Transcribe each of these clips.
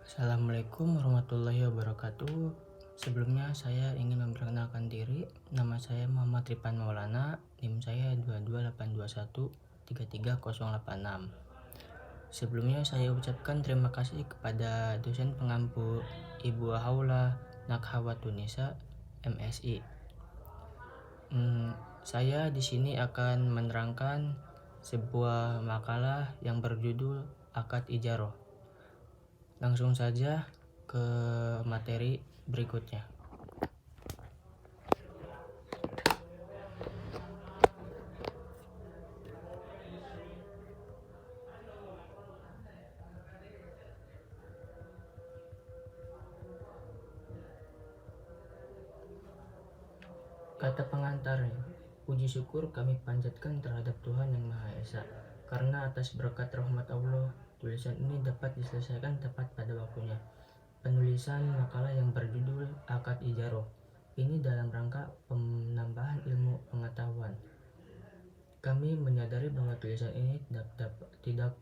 Assalamualaikum warahmatullahi wabarakatuh. Sebelumnya saya ingin memperkenalkan diri. Nama saya Muhammad Ripan Maulana. NIM saya 22821333086. Sebelumnya saya ucapkan terima kasih kepada dosen pengampu Ibu Haula Nakhwatunisa MSI. Saya di sini akan menerangkan sebuah makalah yang berjudul Akad Ijaroh. Langsung saja ke materi berikutnya. Kata pengantarnya, puji syukur kami panjatkan terhadap Tuhan Yang Maha Esa, karena atas berkat rahmat Allah, tulisan ini dapat diselesaikan tepat pada waktunya. Penulisan makalah yang berjudul Akad Ijaroh ini dalam rangka penambahan ilmu pengetahuan. Kami menyadari bahwa tulisan ini tidak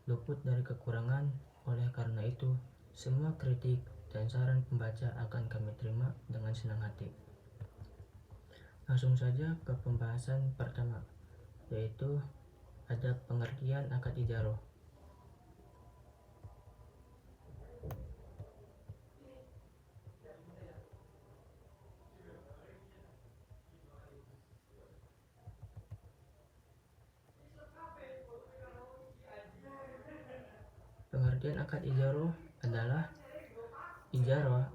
luput dari kekurangan. Oleh karena itu, semua kritik dan saran pembaca akan kami terima dengan senang hati. Langsung saja ke pembahasan pertama, yaitu ada pengertian akad ijaroh. Pengertian akad ijaroh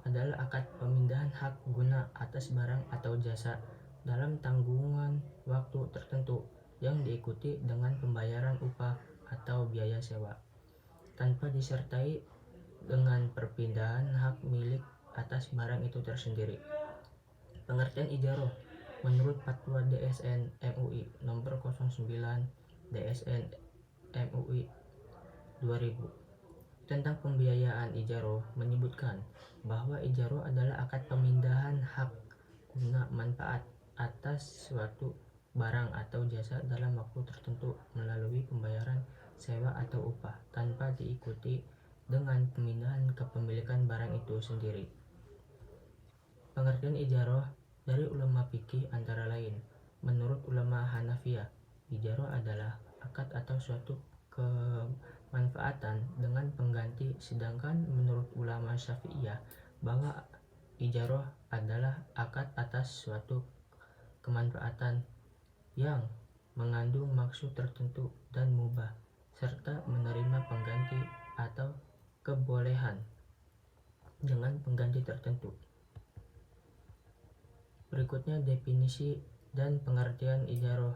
adalah akad pemindahan hak guna atas barang atau jasa dalam tanggungan waktu tertentu yang diikuti dengan pembayaran upah atau biaya sewa, tanpa disertai dengan perpindahan hak milik atas barang itu tersendiri. Pengertian ijaroh menurut Fatwa DSN MUI nomor 09 DSN MUI 2000 tentang pembiayaan ijaroh menyebutkan bahwa ijaroh adalah akad pemindahan hak guna manfaat atas suatu barang atau jasa dalam waktu tertentu melalui pembayaran sewa atau upah tanpa diikuti dengan pemindahan kepemilikan barang itu sendiri. Pengertian ijaroh dari ulama fikih antara lain, menurut ulama Hanafiyah, ijaroh adalah akad atau suatu kemanfaatan dengan pengganti, sedangkan menurut ulama Syafi'iyah bahwa ijaroh adalah akad atas suatu kemanfaatan yang mengandung maksud tertentu dan mubah, serta menerima pengganti atau kebolehan dengan pengganti tertentu. Berikutnya definisi dan pengertian ijaroh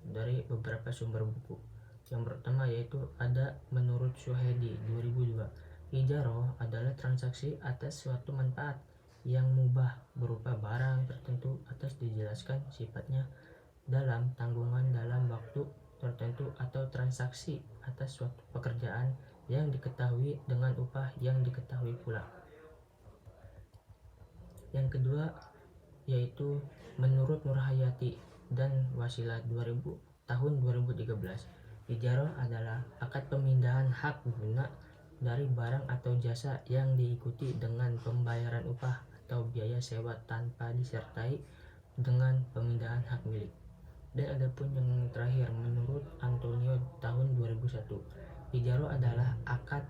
dari beberapa sumber buku. Yang pertama yaitu ada menurut Suhaidi 2002, ijaroh adalah transaksi atas suatu manfaat yang mubah berupa barang tertentu atas dijelaskan sifatnya dalam tanggungan dalam waktu tertentu, atau transaksi atas suatu pekerjaan yang diketahui dengan upah yang diketahui pula. Yang kedua yaitu menurut Nurhayati dan Wasilah 2000 tahun 2013, ijaroh adalah akad pemindahan hak guna dari barang atau jasa yang diikuti dengan pembayaran upah atau biaya sewa tanpa disertai dengan pemindahan hak milik. Dan adapun yang terakhir menurut Antonio tahun 2001, ijaroh adalah akad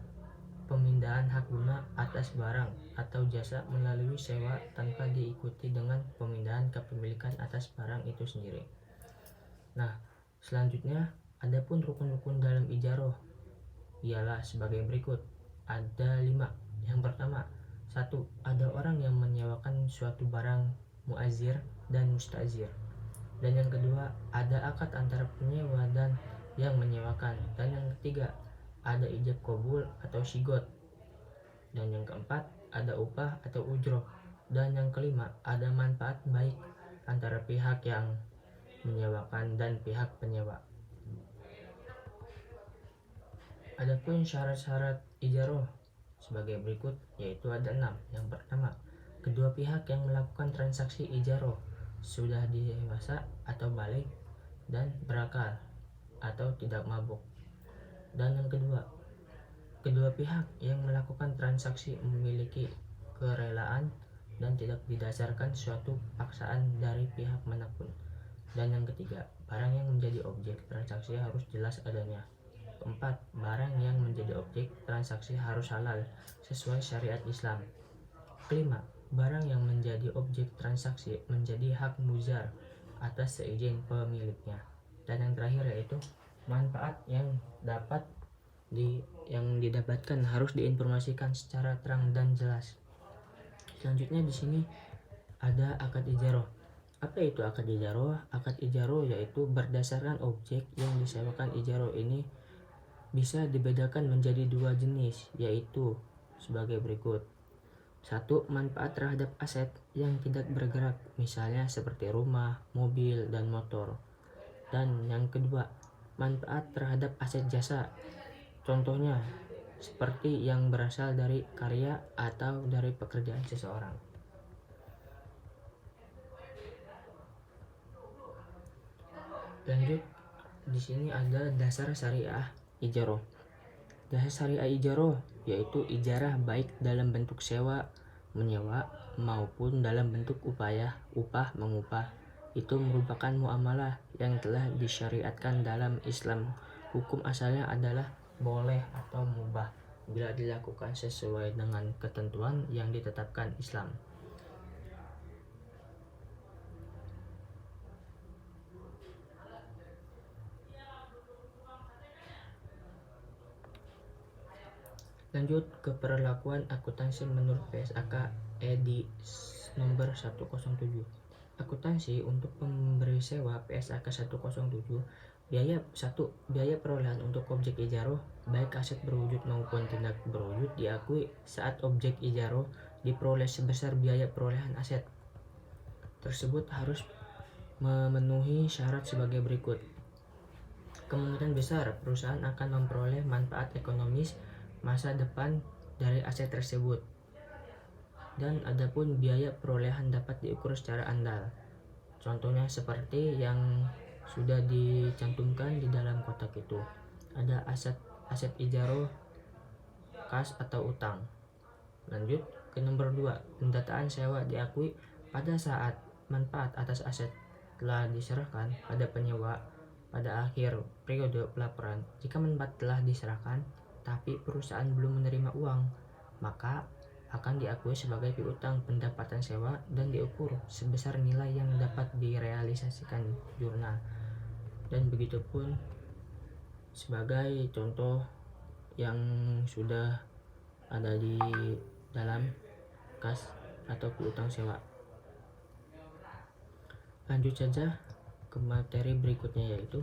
pemindahan hak guna atas barang atau jasa melalui sewa tanpa diikuti dengan pemindahan kepemilikan atas barang itu sendiri. Nah, selanjutnya adapun rukun-rukun dalam ijaroh ialah sebagai berikut. Ada 5. Yang pertama, 1. Ada orang yang menyewakan suatu barang muazir dan mustazir. Dan yang kedua, ada akad antara penyewa dan yang menyewakan. Dan yang ketiga, ada ijab qabul atau syigot. Dan yang keempat, ada upah atau ujroh. Dan yang kelima, ada manfaat baik antara pihak yang menyewakan dan pihak penyewa. Adapun syarat-syarat ijaroh sebagai berikut, yaitu ada 6. Yang pertama, kedua pihak yang melakukan transaksi ijaroh sudah dewasa atau balik dan berakal atau tidak mabuk. Dan yang kedua, kedua pihak yang melakukan transaksi memiliki kerelaan dan tidak didasarkan suatu paksaan dari pihak manapun. Dan yang ketiga, barang yang menjadi objek transaksi harus jelas adanya. Keempat, barang yang menjadi objek transaksi harus halal sesuai syariat Islam. Kelima, barang yang menjadi objek transaksi menjadi hak muzar atas seizin pemiliknya. Dan yang terakhir yaitu manfaat yang didapatkan harus diinformasikan secara terang dan jelas. Selanjutnya di sini ada akad ijaroh. Apa itu akad ijaroh? Akad ijaroh yaitu berdasarkan objek yang disewakan. Ijaroh ini bisa dibedakan menjadi dua jenis, yaitu sebagai berikut. Satu, manfaat terhadap aset yang tidak bergerak, misalnya seperti rumah, mobil, dan motor. Dan yang kedua, manfaat terhadap aset jasa. Contohnya seperti yang berasal dari karya atau dari pekerjaan seseorang. Lanjut, di sini ada dasar syariah ijaroh. Dasar syariah ijaroh yaitu ijarah baik dalam bentuk sewa, menyewa maupun dalam bentuk upah mengupah. Itu merupakan muamalah yang telah disyariatkan dalam Islam. Hukum asalnya adalah boleh atau mubah bila dilakukan sesuai dengan ketentuan yang ditetapkan Islam. Lanjut ke perlakuan akuntansi menurut PSAK edi nomor 107. Akuntansi untuk pemberi sewa PSAK 107. Biaya perolehan untuk objek ijaroh baik aset berwujud maupun tidak berwujud diakui saat objek ijaroh diperoleh sebesar biaya perolehan aset tersebut harus memenuhi syarat sebagai berikut. Kemungkinan besar perusahaan akan memperoleh manfaat ekonomis masa depan dari aset tersebut. Dan adapun biaya perolehan dapat diukur secara andal. Contohnya seperti yang sudah dicantumkan di dalam kotak itu. Ada aset ijaroh, kas atau utang. Lanjut ke nomor 2, pendataan sewa diakui pada saat manfaat atas aset telah diserahkan pada penyewa pada akhir periode pelaporan. Jika manfaat telah diserahkan tapi perusahaan belum menerima uang, maka akan diakui sebagai piutang pendapatan sewa dan diukur sebesar nilai yang dapat direalisasikan jurnal. Dan begitupun sebagai contoh yang sudah ada di dalam kas atau piutang sewa. Lanjut saja ke materi berikutnya, yaitu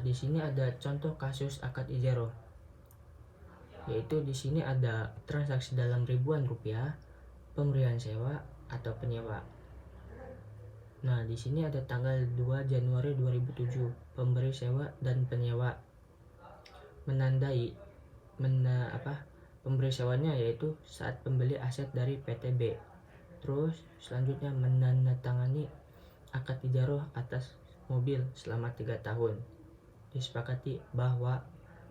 di sini ada contoh kasus akad ijaroh. Yaitu di sini ada transaksi dalam ribuan rupiah, pemberian sewa atau penyewa. Di sini ada tanggal 2 Januari 2007, pemberi sewa dan penyewa pemberi sewanya yaitu saat pembeli aset dari PTB. Terus selanjutnya menandatangani akad ijaroh atas mobil selama 3 tahun. Disepakati bahwa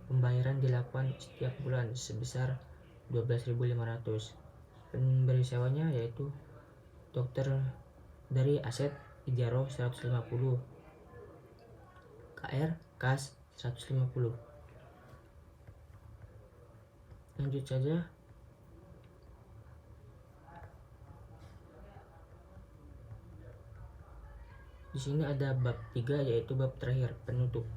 pembayaran dilakukan setiap bulan sebesar 12.500. Pemberi sewanya yaitu dokter dari aset ijaroh 150, KR kas 150. Lanjut saja. Di sini ada bab 3 yaitu bab terakhir, penutup.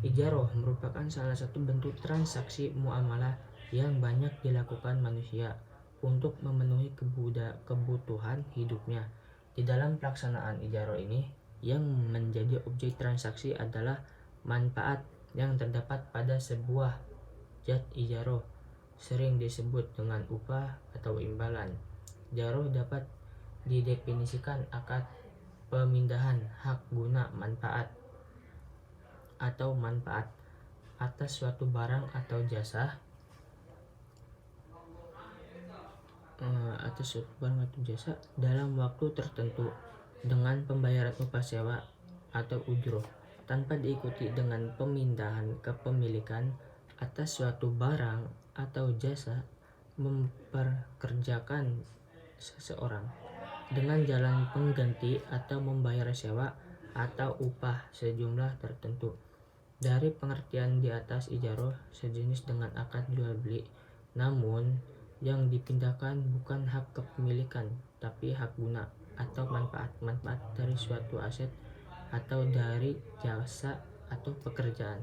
Ijaroh merupakan salah satu bentuk transaksi muamalah yang banyak dilakukan manusia untuk memenuhi kebutuhan hidupnya. Di dalam pelaksanaan ijaroh ini, yang menjadi objek transaksi adalah manfaat yang terdapat pada sebuah zat ijaroh, sering disebut dengan upah atau imbalan. Ijaroh dapat didefinisikan akad pemindahan hak guna manfaat atas suatu barang atau jasa atas suatu barang atau jasa dalam waktu tertentu dengan pembayaran upah sewa atau ujroh tanpa diikuti dengan pemindahan kepemilikan atas suatu barang atau jasa memperkerjakan seseorang dengan jalan pengganti atau membayar sewa atau upah sejumlah tertentu. Dari pengertian di atas, ijaroh sejenis dengan akad jual beli, namun yang dipindahkan bukan hak kepemilikan, tapi hak guna atau manfaat dari suatu aset atau dari jasa atau pekerjaan.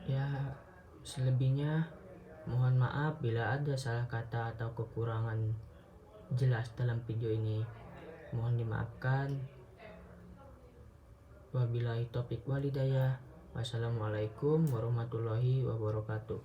Ya, selebihnya mohon maaf bila ada salah kata atau kekurangan jelas dalam video ini. Mohon dimaafkan. Wabillahi taufiq walhidayah. Wassalamualaikum warahmatullahi wabarakatuh.